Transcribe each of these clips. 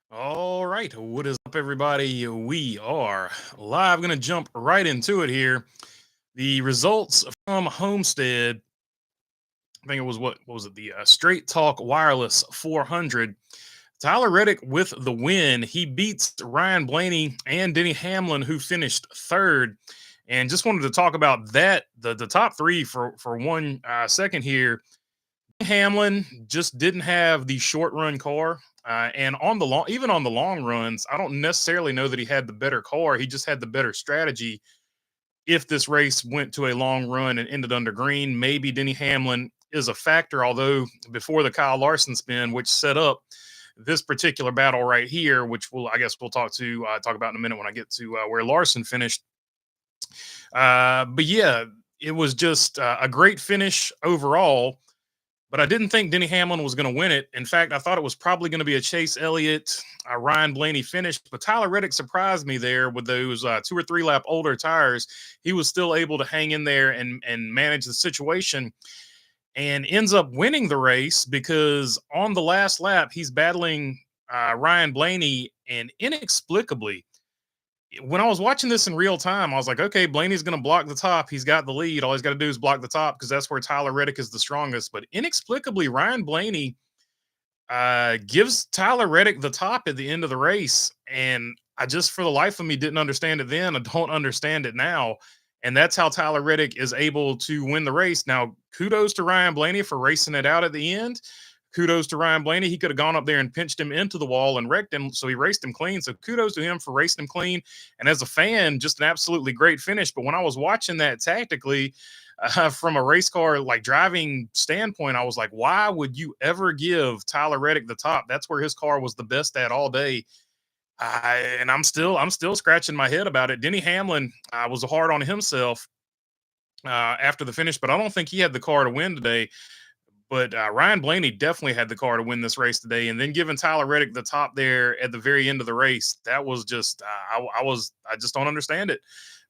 All right, what is up, everybody? We are live. Going to jump right into it here. The results from Homestead. I think it was what was it? The Straight Talk Wireless 400. Tyler Reddick with the win. He beats Ryan Blaney and Denny Hamlin, who finished third. And just wanted to talk about that. The top three for one second here. Hamlin just didn't have the short run car. And on the long, even on the long runs, I don't necessarily know that he had the better car. He just had the better strategy. If this race went to a long run and ended under green, maybe Denny Hamlin is a factor. Although before the Kyle Larson spin, which set up this particular battle right here, which I guess we'll talk about in a minute when I get to where Larson finished. But yeah, it was just a great finish overall, but I didn't think Denny Hamlin was going to win it. In fact, I thought it was probably going to be a Chase Elliott, Ryan Blaney finish, but Tyler Reddick surprised me there with those 2 or 3 lap older tires. He was still able to hang in there and manage the situation, and ends up winning the race because on the last lap he's battling Ryan Blaney, and inexplicably, when I was watching this in real time, I was like, okay, Blaney's going to block the top. He's got the lead. All he's got to do is block the top because that's where Tyler Reddick is the strongest. But inexplicably, Ryan Blaney gives Tyler Reddick the top at the end of the race. And I just, for the life of me, didn't understand it then. I don't understand it now. And that's how Tyler Reddick is able to win the race. Now, kudos to Ryan Blaney for racing it out at the end. Kudos to Ryan Blaney. He could have gone up there and pinched him into the wall and wrecked him. So he raced him clean. So kudos to him for racing him clean. And as a fan, just an absolutely great finish. But when I was watching that tactically, from a race car like driving standpoint, I was like, why would you ever give Tyler Reddick the top? That's where his car was the best at all day. And I'm still scratching my head about it. Denny Hamlin was hard on himself after the finish, but I don't think he had the car to win today. But Ryan Blaney definitely had the car to win this race today, and then giving Tyler Reddick the top there at the very end of the race, that was just I just don't understand it.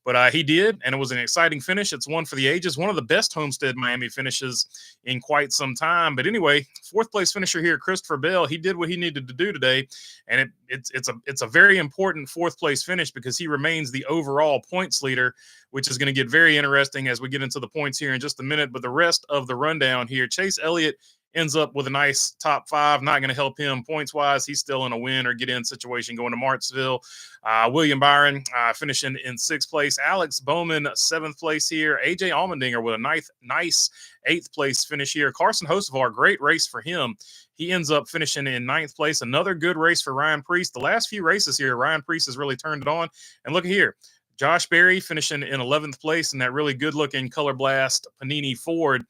But he did, and it was an exciting finish. It's one for the ages, one of the best Homestead Miami finishes in quite some time. But anyway, fourth place finisher here, Christopher Bell. He did what he needed to do today, and it's a very important fourth place finish because he remains the overall points leader, which is going to get very interesting as we get into the points here in just a minute. But the rest of the rundown here, Chase Elliott ends up with a nice top five. Not going to help him points wise. He's still in a win or get in situation going to Martinsville. William Byron finishing in sixth place. Alex Bowman, seventh place here. AJ Allmendinger with a nice eighth place finish here. Carson Hocevar, great race for him. He ends up finishing in ninth place. Another good race for Ryan Preece. The last few races here, Ryan Preece has really turned it on. And look here, Josh Berry finishing in 11th place in that really good-looking Color Blast Panini Ford.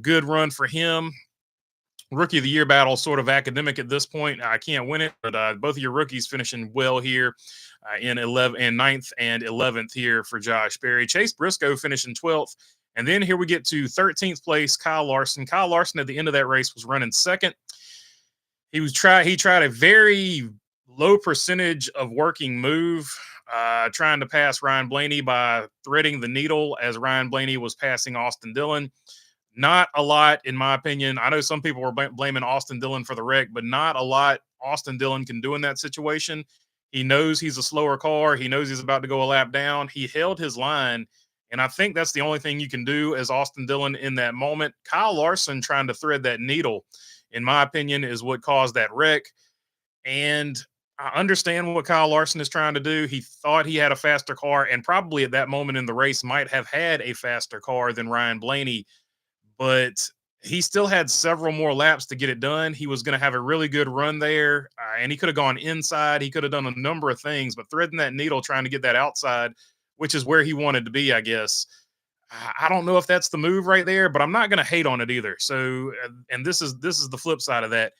Good run for him. Rookie of the Year battle, sort of academic at this point. I can't win it, but both of your rookies finishing well here in 11 and 9th and 11th here for Josh Berry. Chase Briscoe finishing 12th. And then here we get to 13th place, Kyle Larson. Kyle Larson at the end of that race was running second. He tried a very low percentage of working move, trying to pass Ryan Blaney by threading the needle as Ryan Blaney was passing Austin Dillon. Not a lot, in my opinion. I know some people were blaming Austin Dillon for the wreck, but not a lot Austin Dillon can do in that situation. He knows he's a slower car. He knows he's about to go a lap down. He held his line, and I think that's the only thing you can do as Austin Dillon in that moment. Kyle Larson trying to thread that needle, in my opinion, is what caused that wreck. And I understand what Kyle Larson is trying to do. He thought he had a faster car, and probably at that moment in the race might have had a faster car than Ryan Blaney, but he still had several more laps to get it done. He was going to have a really good run there, and he could have gone inside. He could have done a number of things, but threading that needle, trying to get that outside, which is where he wanted to be, I guess. I don't know if that's the move right there, but I'm not going to hate on it either. So, and this is the flip side of that.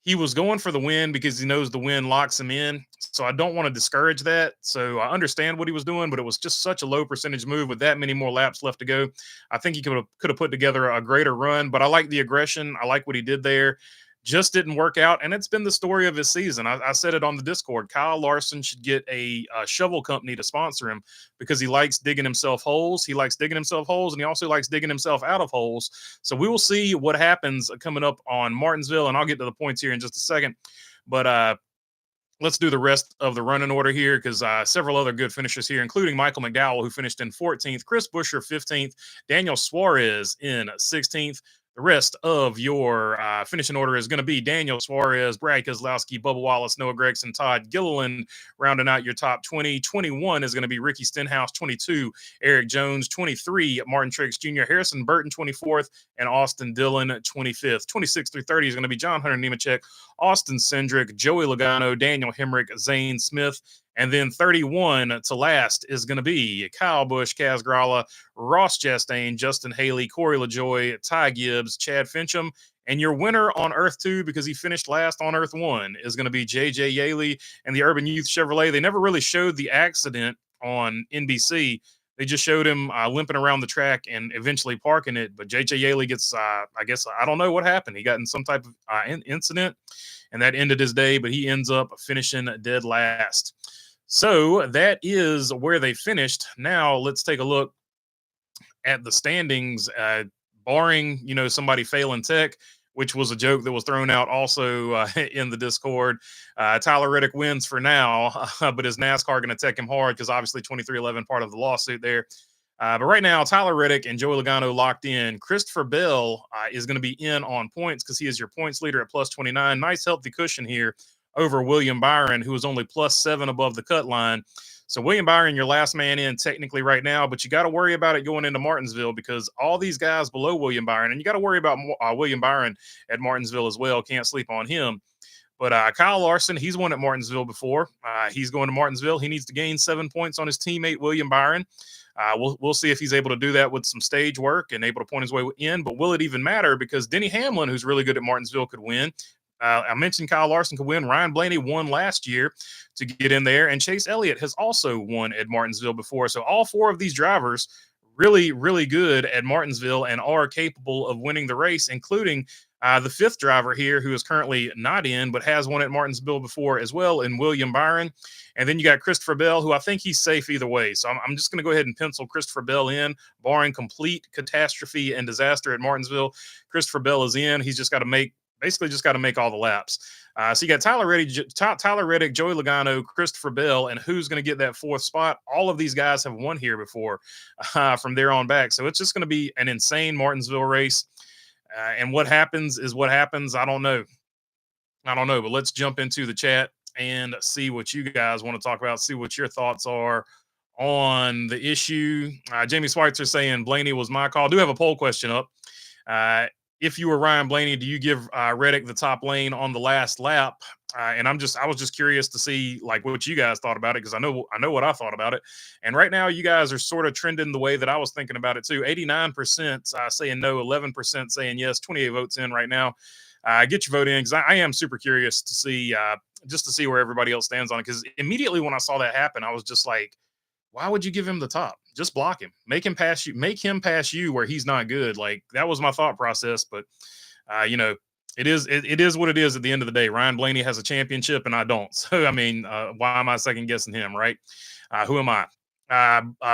He was going for the win because he knows the win locks him in. So I don't want to discourage that. So I understand what he was doing, but it was just such a low percentage move with that many more laps left to go. I think he could have put together a greater run, but I like the aggression. I like what he did there. Just didn't work out, and it's been the story of his season. I said it on the Discord. Kyle Larson should get a shovel company to sponsor him because he likes digging himself holes. He likes digging himself holes, and he also likes digging himself out of holes. So we will see what happens coming up on Martinsville, and I'll get to the points here in just a second. But let's do the rest of the running order here because several other good finishers here, including Michael McDowell, who finished in 14th, Chris Buescher 15th, Daniel Suarez in 16th. The rest of your finishing order is going to be Daniel Suarez, Brad Keselowski, Bubba Wallace, Noah Gregson, Todd Gilliland, rounding out your top 20. 21 is going to be Ricky Stenhouse, 22, Eric Jones, 23, Martin Truex Jr., Harrison Burton, 24th, and Austin Dillon, 25th. 26 through 30 is going to be John Hunter Nemechek, Austin Cindric, Joey Logano, Daniel Hemrick, Zane Smith. And then 31 to last is going to be Kyle Busch, Kaz Grala, Ross Chastain, Justin Haley, Corey LaJoie, Ty Gibbs, Chad Fincham. And your winner on Earth 2, because he finished last on Earth 1, is going to be J.J. Yaley and the Urban Youth Chevrolet. They never really showed the accident on NBC. They just showed him limping around the track and eventually parking it. But J.J. Yaley gets, I guess, I don't know what happened. He got in some type of incident, and that ended his day, but he ends up finishing dead last. So that is where they finished. Now let's take a look at the standings, barring, somebody failing tech, which was a joke that was thrown out also in the Discord. Tyler Reddick wins for now, but is NASCAR going to tech him hard? Because obviously 2311 part of the lawsuit there. But right now, Tyler Reddick and Joey Logano locked in. Christopher Bell is going to be in on points because he is your points leader at plus 29. Nice healthy cushion here over William Byron, who is only plus 7 above the cut line. So William Byron, your last man in technically right now, but you got to worry about it going into Martinsville because all these guys below William Byron, and you got to worry about William Byron at Martinsville as well. Can't sleep on him. But Kyle Larson, he's won at Martinsville before. He's going to Martinsville. He needs to gain 7 points on his teammate, William Byron. We'll see if he's able to do that with some stage work and able to point his way in. But will it even matter? Because Denny Hamlin, who's really good at Martinsville, could win. I mentioned Kyle Larson could win. Ryan Blaney won last year to get in there. And Chase Elliott has also won at Martinsville before. So all 4 of these drivers really, really good at Martinsville and are capable of winning the race, including the 5th driver here who is currently not in, but has won at Martinsville before as well, in William Byron. And then you got Christopher Bell, who I think he's safe either way. So I'm just going to go ahead and pencil Christopher Bell in, barring complete catastrophe and disaster at Martinsville. Christopher Bell is in. He's just got to make all the laps. So you got Tyler Reddick, Joey Logano, Christopher Bell, and who's going to get that 4th spot? All of these guys have won here before from there on back. So it's just going to be an insane Martinsville race. And what happens is what happens. I don't know. But let's jump into the chat and see what you guys want to talk about, see what your thoughts are on the issue. Jamie Schweitzer saying Blaney was my call. I do have a poll question up. If you were Ryan Blaney, do you give Reddick the top lane on the last lap? And I was just curious to see like what you guys thought about it, because I know what I thought about it. And right now, you guys are sort of trending the way that I was thinking about it too. 89% saying no, 11% saying yes. 28 votes in right now. Get your vote in, because I am super curious to see just to see where everybody else stands on it. Because immediately when I saw that happen, I was just like, why would you give him the top? Just block him. Make him pass you where he's not good. Like, that was my thought process. But it is what it is at the end of the day. Ryan Blaney has a championship and I don't. So I mean, why am I second guessing him, right? Who am I?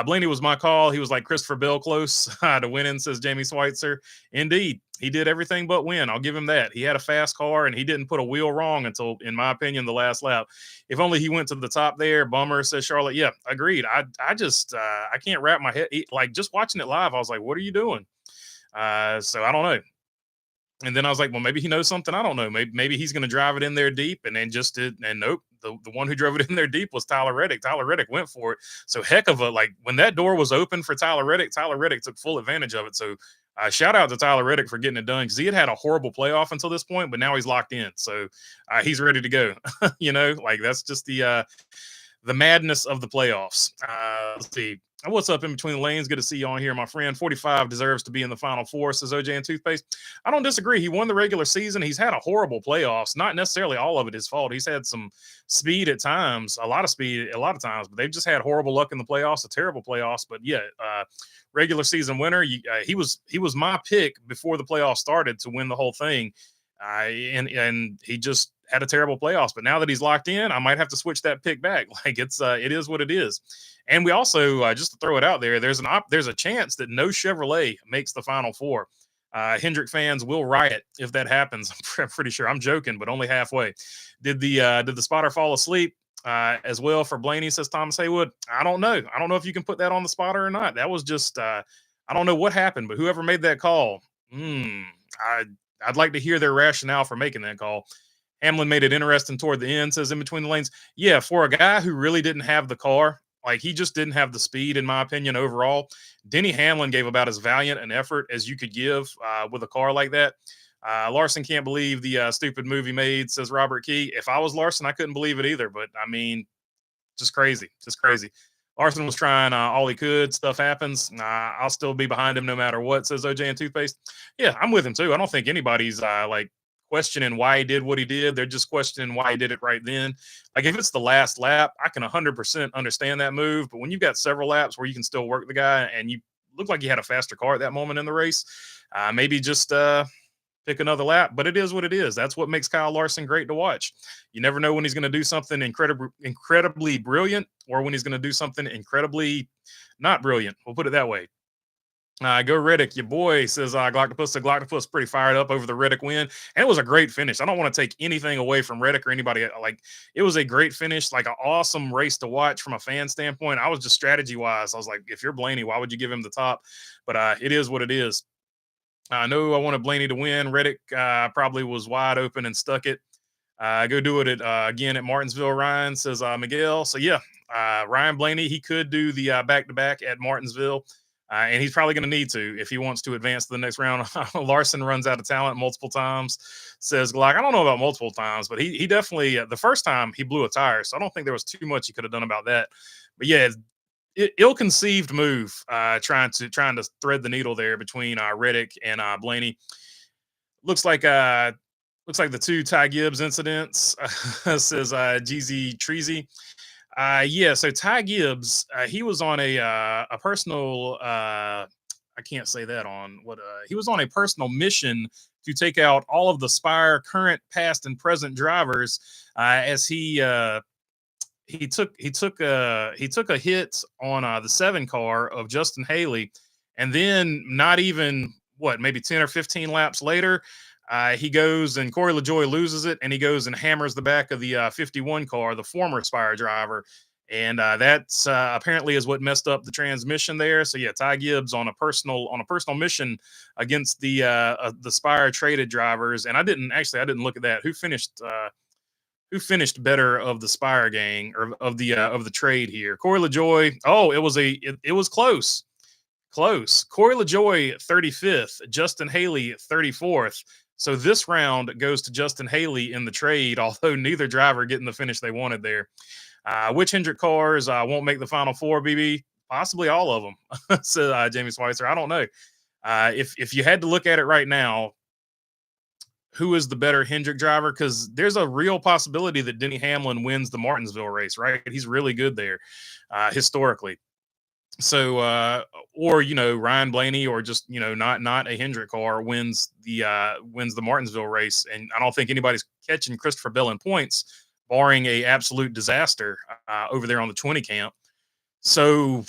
Blaney was my call. He was like Christopher Bell close to winning, says Jamie Schweitzer. Indeed, he did everything but win. I'll give him that. He had a fast car and he didn't put a wheel wrong until, in my opinion, the last lap. If only he went to the top there. Bummer, says Charlotte. Yeah, agreed. I just I can't wrap my head. Like, just watching it live, I was like, what are you doing? So I don't know. And then I was like, well, maybe he knows something I don't know. Maybe he's going to drive it in there deep, and then just did. And nope, the one who drove it in there deep was Tyler Reddick. Tyler Reddick went for it. So heck of a, like, when that door was open for Tyler Reddick took full advantage of it. So shout out to Tyler Reddick for getting it done, because he had a horrible playoff until this point, but now he's locked in. So he's ready to go. Like, that's just the madness of the playoffs. Let's see. What's up in between the lanes? Good to see you on here, my friend. 45 deserves to be in the Final Four, says OJ and Toothpaste. I don't disagree. He won the regular season. He's had a horrible playoffs. Not necessarily all of it his fault. He's had some speed at times, a lot of speed a lot of times, but they've just had horrible luck in the playoffs, a terrible playoffs. But yeah, regular season winner. He was my pick before the playoffs started to win the whole thing. And he just had a terrible playoffs, but now that he's locked in, I might have to switch that pick back. Like, it is what it is. And we also, just to throw it out there, there's a chance that no Chevrolet makes the Final Four. Hendrick fans will riot if that happens. I'm pretty sure. I'm joking, but only halfway. Did the spotter fall asleep as well for Blaney? Says Thomas Haywood. I don't know. I don't know if you can put that on the spotter or not. That was just I don't know what happened, but whoever made that call, I I'd like to hear their rationale for making that call. Hamlin made it interesting toward the end, says in between the lanes. Yeah, for a guy who really didn't have the car, like he just didn't have the speed, in my opinion, overall. Denny Hamlin gave about as valiant an effort as you could give with a car like that. Larson can't believe the stupid move he made, says Robert Key. If I was Larson, I couldn't believe it either. But I mean, just crazy, just crazy. Larson was trying all he could. Stuff happens. I'll still be behind him no matter what, says OJ and Toothpaste. Yeah, I'm with him too. I don't think anybody's like questioning why he did what he did. They're just questioning why he did it right then. Like if it's the last lap, I can 100% understand that move. But when you've got several laps where you can still work the guy and you look like you had a faster car at that moment in the race, maybe just pick another lap. But it is what it is. That's what makes Kyle Larson great to watch. You never know when he's going to do something incredibly brilliant or when he's going to do something incredibly not brilliant. We'll put it that way. Go Reddick, your boy, says Gloctopus. The Gloctopus pretty fired up over the Reddick win. And it was a great finish. I don't want to take anything away from Reddick or anybody. Like, it was a great finish, like an awesome race to watch from a fan standpoint. I was just strategy-wise. I was like, if you're Blaney, why would you give him the top? But it is what it is. I know I wanted Blaney to win. Reddick probably was wide open and stuck it. Go do it again at Martinsville, Ryan, says Miguel. So, yeah, Ryan Blaney, he could do the back-to-back at Martinsville. And he's probably going to need to if he wants to advance to the next round. Larson runs out of talent multiple times, says Glock. I don't know about multiple times, but he definitely, the first time he blew a tire. So I don't think there was too much he could have done about that. But yeah, ill-conceived move trying to thread the needle there between Reddick and Blaney. Looks like the two Ty Gibbs incidents, says GZ Treasy. Yeah, so Ty Gibbs, he was on a personal I can't say that on what he was on a personal mission to take out all of the Spire current, past, and present drivers as he took a hit on the 7 car of Justin Haley, and then not even maybe 10 or 15 laps later, he goes and Corey LaJoy loses it, and he goes and hammers the back of the 51 car, the former Spire driver, and that's apparently is what messed up the transmission there. So yeah, Ty Gibbs on a personal mission against the Spire traded drivers, and I didn't look at that. Who finished better of the Spire gang or of the trade here? Corey LaJoy. Oh, it was close. Close. Corey LaJoy 35th, Justin Haley 34th. So this round goes to Justin Haley in the trade, although neither driver getting the finish they wanted there. Which Hendrick cars won't make the final 4, BB? Possibly all of them, said Jamie Schweitzer. I don't know. If you had to look at it right now, who is the better Hendrick driver? Because there's a real possibility that Denny Hamlin wins the Martinsville race, right? He's really good there historically. So, or Ryan Blaney, or just not a Hendrick car wins the Martinsville race, and I don't think anybody's catching Christopher Bell in points, barring a absolute disaster over there on the 20 camp. So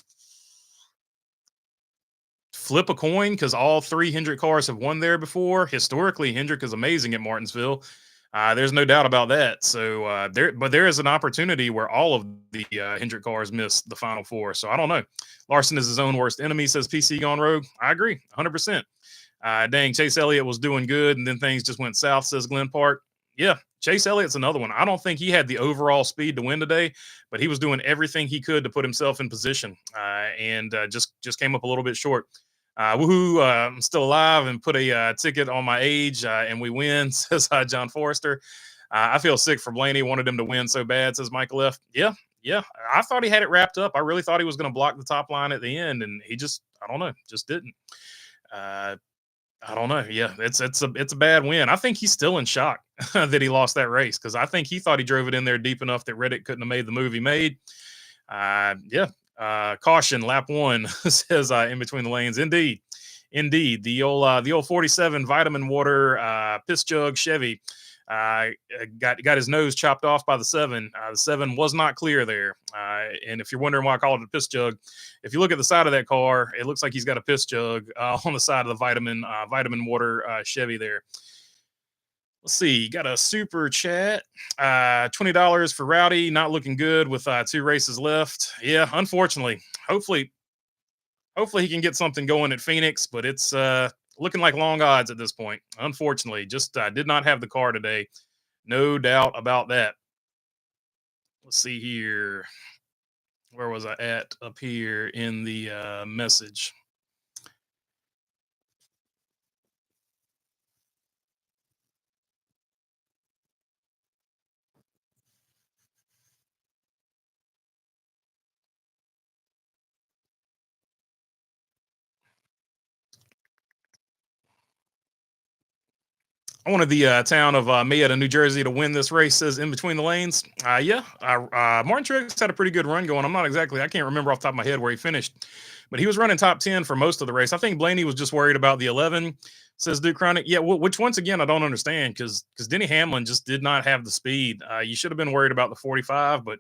flip a coin, because all 3 Hendrick cars have won there before. Historically, Hendrick is amazing at Martinsville. There's no doubt about that. So there is an opportunity where all of the Hendrick cars miss the final 4. So I don't know. Larson is his own worst enemy, says PC Gone Rogue. I agree, 100%. Dang, Chase Elliott was doing good, and then things just went south, says Glenn Park. Yeah, Chase Elliott's another one. I don't think he had the overall speed to win today, but he was doing everything he could to put himself in position, and just came up a little bit short. Woohoo, I'm still alive and put a ticket on my age, and we win, says John Forrester. I feel sick for Blaney. Wanted him to win so bad, says Michael F. Yeah. I thought he had it wrapped up. I really thought he was going to block the top line at the end, and he just, I don't know, just didn't. I don't know. Yeah, it's a bad win. I think he's still in shock that he lost that race, because I think he thought he drove it in there deep enough that Reddick couldn't have made the move he made. Caution, lap 1, says in between the lanes. Indeed. Indeed, the old 47 vitamin water piss jug Chevy got his nose chopped off by the seven. The seven was not clear there, and if you're wondering why I called it a piss jug, if you look at the side of that car, it looks like he's got a piss jug on the side of the vitamin water Chevy there. Let's see, got a super chat. $20 for Rowdy, not looking good with two races left. Yeah, unfortunately. Hopefully he can get something going at Phoenix, but it's looking like long odds at this point. Unfortunately, just did not have the car today. No doubt about that. Let's see here. Where was I at up here in the message? I wanted the town of Mayetta, New Jersey, to win this race. Says in between the lanes. Yeah, Martin Truex had a pretty good run going. I can't remember off the top of my head where he finished, but he was running top 10 for most of the race. I think Blaney was just worried about the 11. Says Duke Chronic. Yeah, which once again I don't understand because Denny Hamlin just did not have the speed. You should have been worried about the 45, but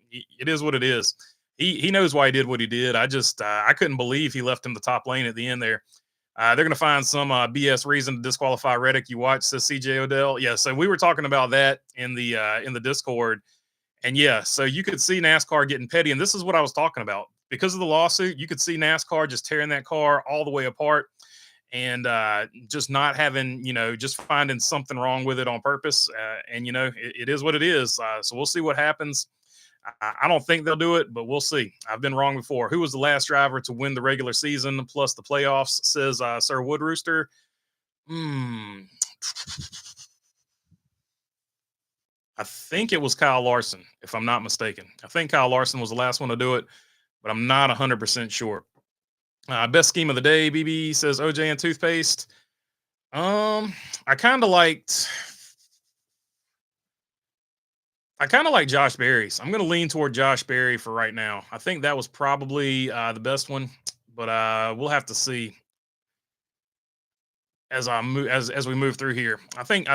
it is what it is. He knows why he did what he did. I couldn't believe he left him the top lane at the end there. They're going to find some BS reason to disqualify Reddick. You watch, says CJ Odell. Yeah, so we were talking about that in the Discord, and yeah, so you could see NASCAR getting petty, and this is what I was talking about. Because of the lawsuit, you could see NASCAR just tearing that car all the way apart and just not having, just finding something wrong with it on purpose. And it is what it is. So we'll see what happens. I don't think they'll do it, but we'll see. I've been wrong before. Who was the last driver to win the regular season plus the playoffs? Says Sir Wood Rooster. I think it was Kyle Larson, if I'm not mistaken. I think Kyle Larson was the last one to do it, but I'm not 100% sure. Best scheme of the day, BB says OJ and toothpaste. I kind of liked Josh Berry's. I'm going to lean toward Josh Berry for right now. I think that was probably the best one, but we'll have to see as we move through here. I think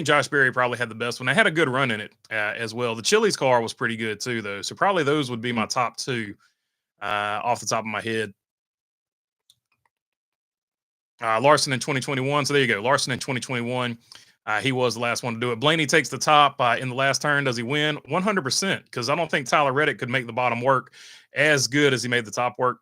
Josh Berry probably had the best one. I had a good run in it as well. The Chili's car was pretty good too, though. So probably those would be my top two off the top of my head. Larson in 2021. So there you go. Larson in 2021. He was the last one to do it. Blaney takes the top in the last turn. Does he win? 100%, because I don't think Tyler Reddick could make the bottom work as good as he made the top work.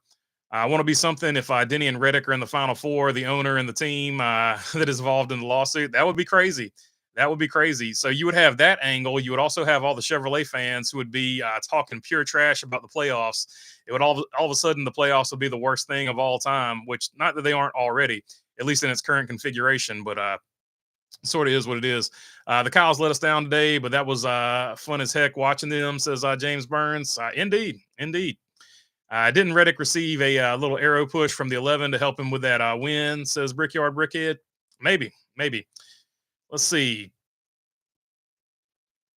I want to be something if Denny and Reddick are in the final four, the owner and the team that is involved in the lawsuit. That would be crazy. That would be crazy. So you would have that angle. You would also have all the Chevrolet fans who would be talking pure trash about the playoffs. It would all of a sudden the playoffs would be the worst thing of all time, which not that they aren't already, at least in its current configuration, but sort of is what it is. The Cows let us down today, but that was fun as heck watching them, says James Burns. Indeed. Didn't Reddick receive a little arrow push from the 11 to help him with that win, says Brickyard Brickhead? Maybe. Let's see.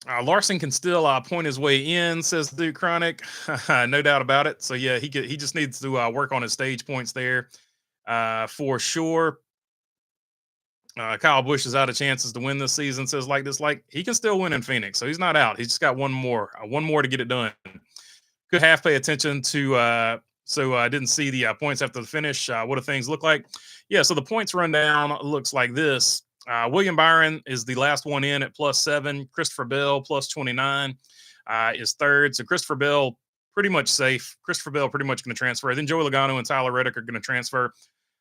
Larson can still point his way in, says Duke Chronic. No doubt about it. So yeah, he just needs to work on his stage points there for sure. Kyle Busch is out of chances to win this season, says like he can still win in Phoenix, so he's not out. He's just got one more to get it done. Could half pay attention to so I didn't see the points after the finish. What do things look like? Yeah, so the points rundown looks like this. William Byron is the last one in at +7. Christopher Bell +29 is third. So Christopher Bell pretty much safe. Christopher Bell pretty much going to transfer. Then Joey Logano and Tyler Reddick are going to transfer.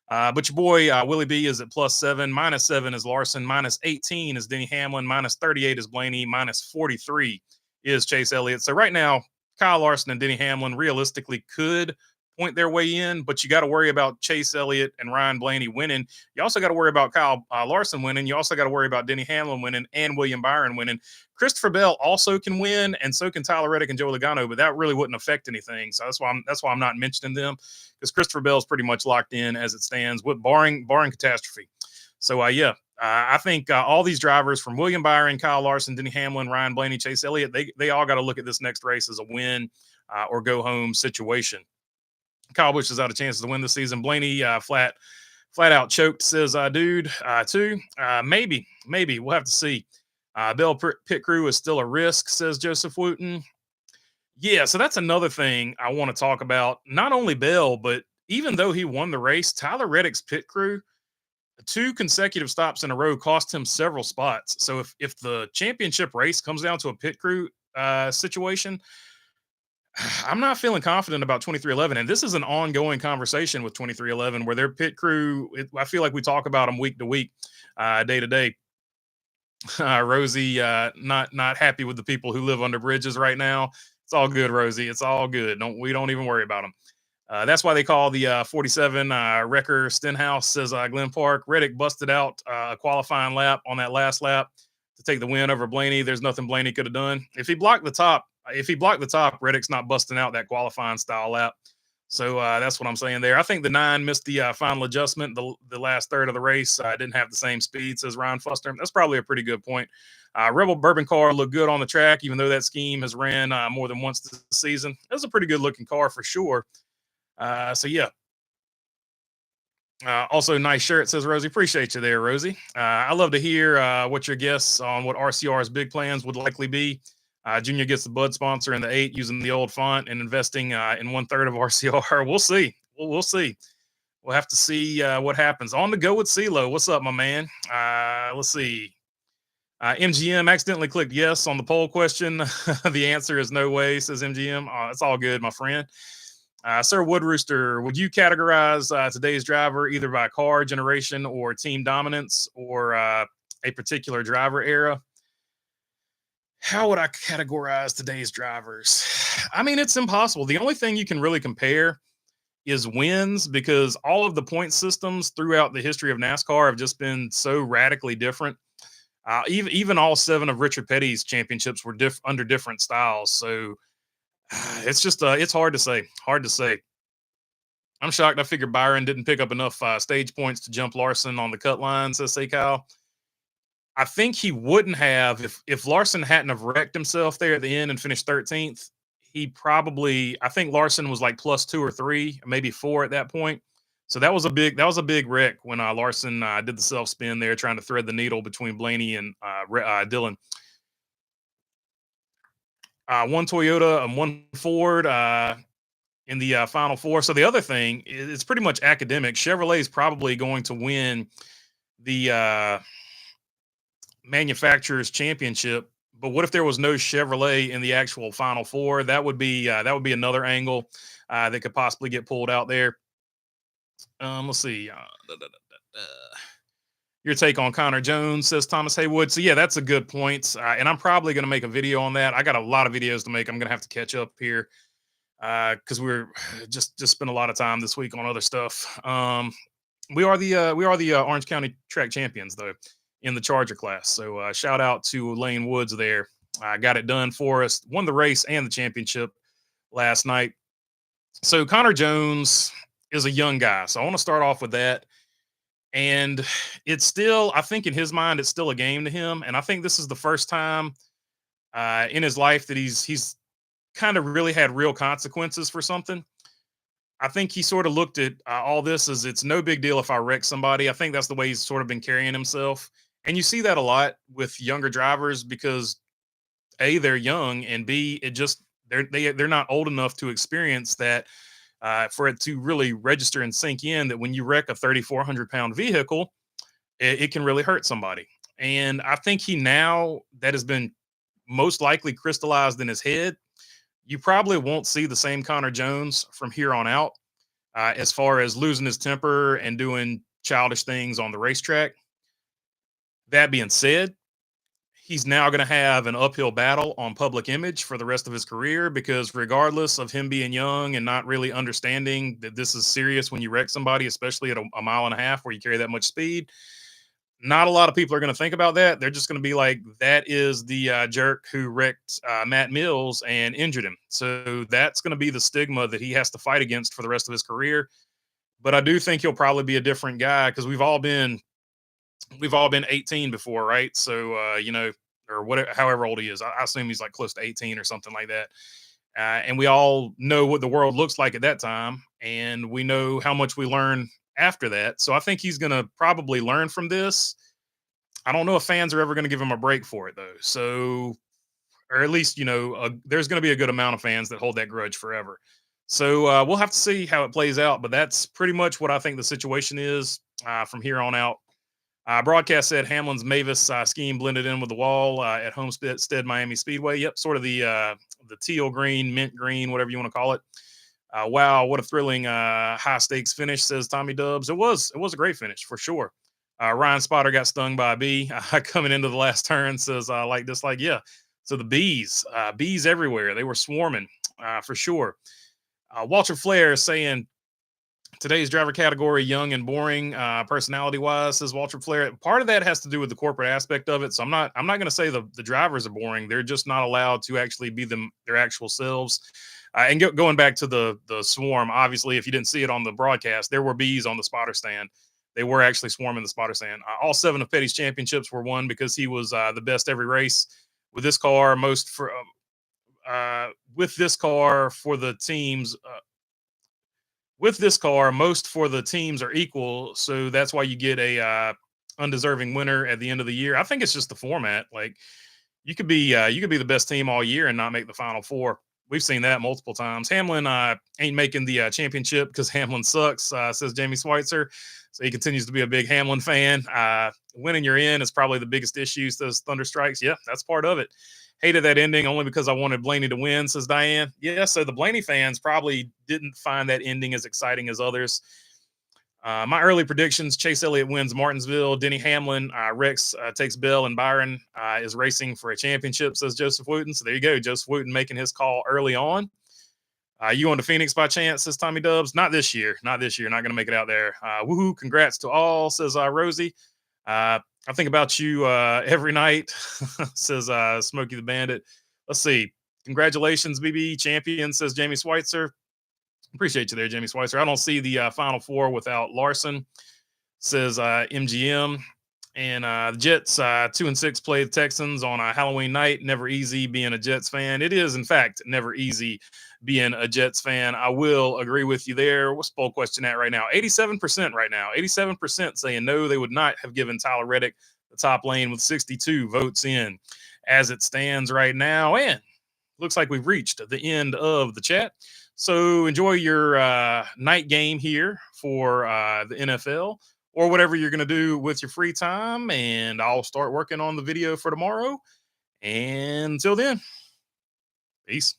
But your boy Willie B is at +7. -7 is Larson. -18 is Denny Hamlin. -38 is Blaney. -43 is Chase Elliott. So right now, Kyle Larson and Denny Hamlin realistically could point their way in, but you got to worry about Chase Elliott and Ryan Blaney winning. You also got to worry about Kyle Larson winning. You also got to worry about Denny Hamlin winning and William Byron winning. Christopher Bell also can win, and so can Tyler Reddick and Joey Logano, but that really wouldn't affect anything. So that's why I'm not mentioning them, because Christopher Bell is pretty much locked in as it stands, with barring catastrophe. So I think all these drivers from William Byron, Kyle Larson, Denny Hamlin, Ryan Blaney, Chase Elliott, they all got to look at this next race as a win or go home situation. Kyle Busch is out of chances to win this season. Blaney flat out choked, says dude, too. Maybe. We'll have to see. Bell pit crew is still a risk, says Joseph Wooten. Yeah, so that's another thing I want to talk about. Not only Bell, but even though he won the race, Tyler Reddick's pit crew, two consecutive stops in a row cost him several spots. So if the championship race comes down to a pit crew situation, I'm not feeling confident about 2311. And this is an ongoing conversation with 2311 where their pit crew, I feel like we talk about them week to week, day to day. Rosie, not happy with the people who live under bridges right now. It's all good, Rosie. It's all good. We don't even worry about them. That's why they call the 47 Wrecker Stenhouse, says Glenn Park. Reddick busted out a qualifying lap on that last lap to take the win over Blaney. There's nothing Blaney could have done. If he blocked the top, Reddick's not busting out that qualifying style lap. So that's what I'm saying there. I think the 9 missed the final adjustment. The last third of the race didn't have the same speed, says Ryan Fuster. That's probably a pretty good point. Rebel Bourbon car looked good on the track, even though that scheme has ran more than once this season. It was a pretty good looking car for sure. So yeah. Also, nice shirt, says Rosie. Appreciate you there, Rosie. I love to hear what your guess on what RCR's big plans would likely be. Junior gets the Bud sponsor in the 8 using the old font and investing in 1/3 of RCR. We'll see. We'll see. We'll have to see what happens. On the go with CeeLo. What's up, my man? Let's see. MGM accidentally clicked yes on the poll question. The answer is no way, says MGM. It's all good, my friend. Sir Woodrooster, would you categorize today's driver either by car generation or team dominance or a particular driver era? How would I categorize today's drivers? I mean, it's impossible. The only thing you can really compare is wins, because all of the point systems throughout the history of NASCAR have just been so radically different. Even all 7 of Richard Petty's championships were under different styles. So it's just it's hard to say. Hard to say. I'm shocked. I figured Byron didn't pick up enough stage points to jump Larson on the cut line, says Kyle. I think he wouldn't have if Larson hadn't have wrecked himself there at the end and finished 13th. I think Larson was like +2 or 3, maybe 4 at that point. So that was a big wreck when Larson did the self spin there, trying to thread the needle between Blaney and Dillon. One Toyota and one Ford in the Final Four. So the other thing is it's pretty much academic. Chevrolet is probably going to win the manufacturers championship, but what if there was no Chevrolet in the actual Final Four? That would be another angle that could possibly get pulled out there. Let's see. Your take on Connor Jones, says Thomas Haywood. So yeah, that's a good point, and I'm probably going to make a video on that. I got a lot of videos to make. I'm going to have to catch up here because we're just spent a lot of time this week on other stuff. We are the Orange County track champions though, in the Charger class. So shout out to Lane Woods there. Got it done for us. Won the race and the championship last night. So Connor Jones is a young guy. So I want to start off with that. And it's still, I think in his mind, it's still a game to him. And I think this is the first time in his life that he's kind of really had real consequences for something. I think he sort of looked at all this as it's no big deal if I wreck somebody. I think that's the way he's sort of been carrying himself. And you see that a lot with younger drivers because A, they're young, and B, they're not old enough to experience that for it to really register and sink in that when you wreck a 3,400-pound vehicle, it can really hurt somebody. And I think that has been most likely crystallized in his head. You probably won't see the same Connor Jones from here on out as far as losing his temper and doing childish things on the racetrack. That being said, he's now going to have an uphill battle on public image for the rest of his career because regardless of him being young and not really understanding that this is serious when you wreck somebody, especially at a mile and a half where you carry that much speed, not a lot of people are going to think about that. They're just going to be like, that is the jerk who wrecked Matt Mills and injured him. So that's going to be the stigma that he has to fight against for the rest of his career. But I do think he'll probably be a different guy because we've all been 18 before, right? So, or whatever, however old he is, I assume he's like close to 18 or something like that. And we all know what the world looks like at that time. and we know how much we learn after that. So I think he's going to probably learn from this. I don't know if fans are ever going to give him a break for it though. So, or at least there's going to be a good amount of fans that hold that grudge forever. So we'll have to see how it plays out. But that's pretty much what I think the situation is from here on out. Broadcast said Hamlin's Mavis scheme blended in with the wall at Homestead Miami Speedway. Yep, sort of the teal green, mint green, whatever you want to call it. Wow, what a thrilling high stakes finish, says Tommy Dubs. It was a great finish for sure. Ryan Spotter got stung by a bee coming into the last turn, says like this, like, yeah. So the bees everywhere. They were swarming for sure. Walter Flair saying today's driver category, young and boring, personality wise, says Walter Flair. Part of that has to do with the corporate aspect of it. So I'm not going to say the drivers are boring. They're just not allowed to actually be their actual selves. And going back to the swarm, obviously, if you didn't see it on the broadcast, there were bees on the spotter stand. They were actually swarming the spotter stand. All 7 of Petty's championships were won because he was the best every race. With this car, with this car for the teams. With this car, most for the teams are equal, so that's why you get a undeserving winner at the end of the year. I think it's just the format. Like you could be the best team all year and not make the Final Four. We've seen that multiple times. Hamlin ain't making the championship because Hamlin sucks, says Jamie Schweitzer. So he continues to be a big Hamlin fan. Winning your in is probably the biggest issue, says Thunder Strikes. Yeah, that's part of it. Hated that ending only because I wanted Blaney to win, says Diane. Yeah, so the Blaney fans probably didn't find that ending as exciting as others. My early predictions: Chase Elliott wins Martinsville. Denny Hamlin, Rex takes Bell, and Byron is racing for a championship, says Joseph Wooten. So there you go. Joseph Wooten making his call early on. You going to Phoenix by chance, says Tommy Dubs. Not this year. Not this year. Not going to make it out there. Woohoo. Congrats to all, says Rosie. I think about you every night, says Smokey the Bandit. Let's see. Congratulations, BB champion, says Jamie Schweitzer. Appreciate you there, Jamie Schweitzer. I don't see the Final Four without Larson, says MGM. And the Jets 2-6 play the Texans on a Halloween night. Never easy being a Jets fan. It is, in fact, never easy being a Jets fan. I will agree with you there. What's poll question at right now? 87% right now. 87% saying no, they would not have given Tyler Reddick the top lane with 62 votes in as it stands right now. And looks like we've reached the end of the chat. So enjoy your night game here for the NFL or whatever you're going to do with your free time. And I'll start working on the video for tomorrow. And until then, peace.